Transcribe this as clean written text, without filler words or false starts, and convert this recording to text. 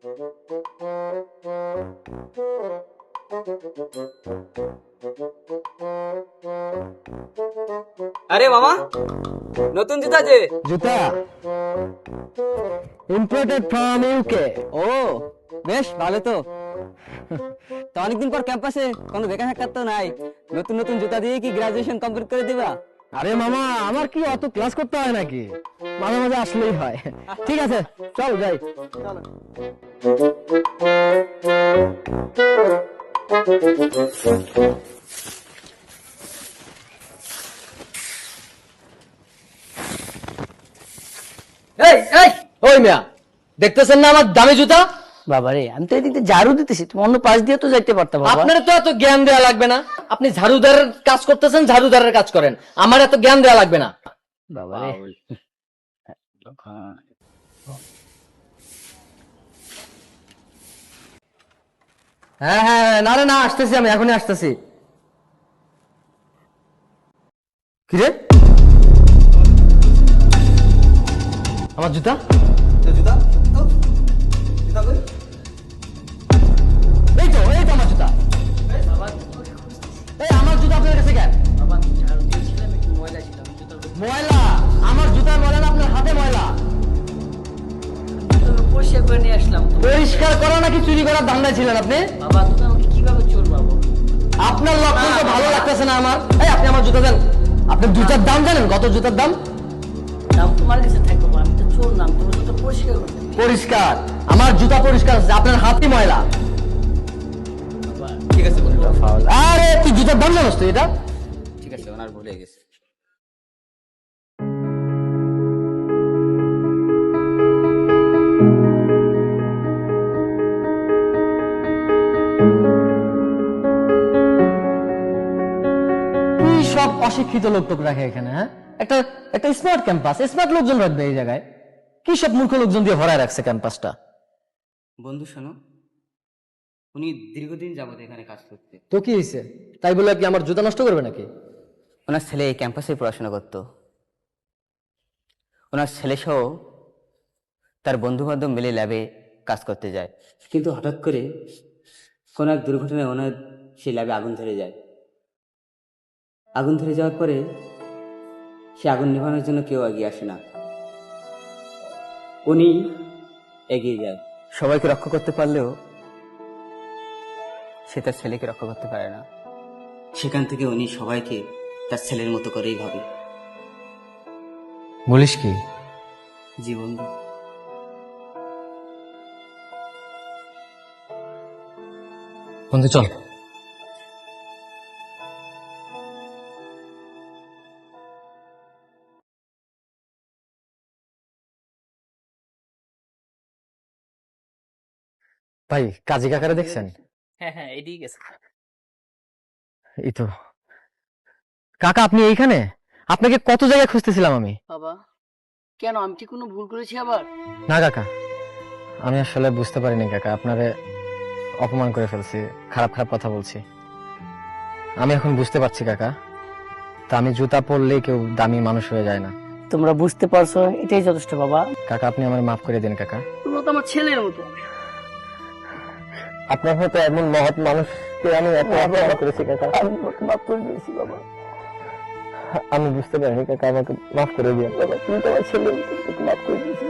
আরে মামা, নতুন জুতা যে। জুতা ইম্পোর্টেড ফ্রম ইউকে। ও বেশ ভালো তো। তো অনেকদিন পর ক্যাম্পাসে কোনো দেখা সাক্ষাৎ তো নাই, নতুন নতুন জুতা দিয়ে কি গ্রাজুয়েশন কমপ্লিট করে দিবা? আরে মামা, আমার কি অত ক্লাস করতে হয় নাকি? মাঝে মাঝে আসলেই হয়। ঠিক আছে, চল যাই। এই এই ওই মিয়া, দেখতেছেন না আমার দামি জুতা? বাবারে, আমি তো এদিকে ঝাড়ু দিতেছি, তুমি অন্য পাশ দিয়ে তো যাইতে পারতা বাবা। আপনার তো এত জ্ঞান দেওয়া লাগবে না। আপনি ঝাড়ুদারের কাজ করতেছেন, ঝাড়ুদারের কাজ করেন। আমার এত জ্ঞান দেওয়া লাগবে না। বাবারে, হ্যাঁ হ্যাঁ, না রে না, আসতেছি, আমি এখনই আসতেছি। কিরে, আমার জুতা? এই তো আমার জুতা। এই আমার জুতা আপনার কাছে কেন? ময়লা? আমার জুতার ময়লা না, আপনার হাতে ময়লা। পরিষ্কার করে নিয়ে আসলাম। পরিষ্কার করা নাকি চুরি করার ধান্দায় ছিলেন আপনি? বাবা, তুমি আমাকে কিভাবে চোর বাবু? আপনার লক্ষণ তো ভালো লাগতেছে না আমার। এই আপনি আমার জুতা দেন। আপনার জুতার দাম জানেন কত? জুতার দাম? দাম তোমার কাছে থাকবো, আমি তো চোর নাম, তুমি তো পরিষ্কার করতে। পরিষ্কার? আমার জুতা পরিষ্কার আছে, আপনার হাতই ময়লা। ঠিক আছে বন্ধু, আরে তুই জুতার দাম জানোস তুই? এটা ঠিক আছে, ওনার ভুলে গেছে। কি সব অশিক্ষিত লোক টোক রাখে এখানে? হ্যাঁ, একটা একটা স্মার্ট ক্যাম্পাস, স্মার্ট লোকজন রাখবে এই জায়গায়। কি সব মূর্খ লোকজন দিয়ে ভরায় রাখছে ক্যাম্পাসটা। বন্ধু শোনো, উনি দীর্ঘদিন যাবত এখানে কাজ করতে। তো কি হয়েছে? তাই বলে কি আমার জুতা নষ্ট করবে নাকি? ওনার ছেলে এই ক্যাম্পাসে পড়াশোনা করতো। ওনার ছেলে সহ তার বন্ধু বান্ধব মিলে ল্যাবে কাজ করতে যায়, কিন্তু হঠাৎ করে কোনো এক দুর্ঘটনায় ওনার সেই ল্যাবে আগুন ধরে যায়। আগুন ধরে যাওয়ার পরে সে আগুন নেভানোর জন্য কেউ এগিয়ে আসে না, উনি এগিয়ে যায়। সবাইকে রক্ষা করতে পারলেও সে তার ছেলেকে রক্ষা করতে পারে না। সেখান থেকে উনি সবাইকে তার ছেলের মতো করেই ভাবে। বলিস কি? জি বন্ধু। বন্ধু চল। ভাই, কাজী কাকারে দেখছেন? হ্যাঁ হ্যাঁ, এদিকে গেছে। এই তো। কাকা আপনি এইখানে? আপনাকে কত জায়গায় খুঁজতেছিলাম আমি। বাবা, কেন, আমি কি কোনো ভুল করেছি আবার? না কাকা, আমি আসলে বুঝতে পারিনি কাকা, আপনারে অপমান করে ফেলছি, খারাপ খারাপ কথা বলছি। আমি এখন বুঝতে পারছি কাকা, তা আমি জুতা পরলেই কেউ দামি মানুষ হয়ে যায় না। তোমরা বুঝতে পারছো, এটাই যথেষ্ট বাবা। কাকা আপনি আমার মাফ করে দিন কাকা। তোমরা তো আমার ছেলের মতো। আপনার হয়তো এমন মহৎ মানুষকে আমি এত অপমান করেছি কাকা। আমি তোমাকে মাফ করে দিয়েছি বাবা। আমি বুঝতে পারিনি কাকা, আমাকে মাফ করে দিন। বাবা, তুমি তো আমার ছেলের মতো, তোকে মাফ করে দিয়েছি।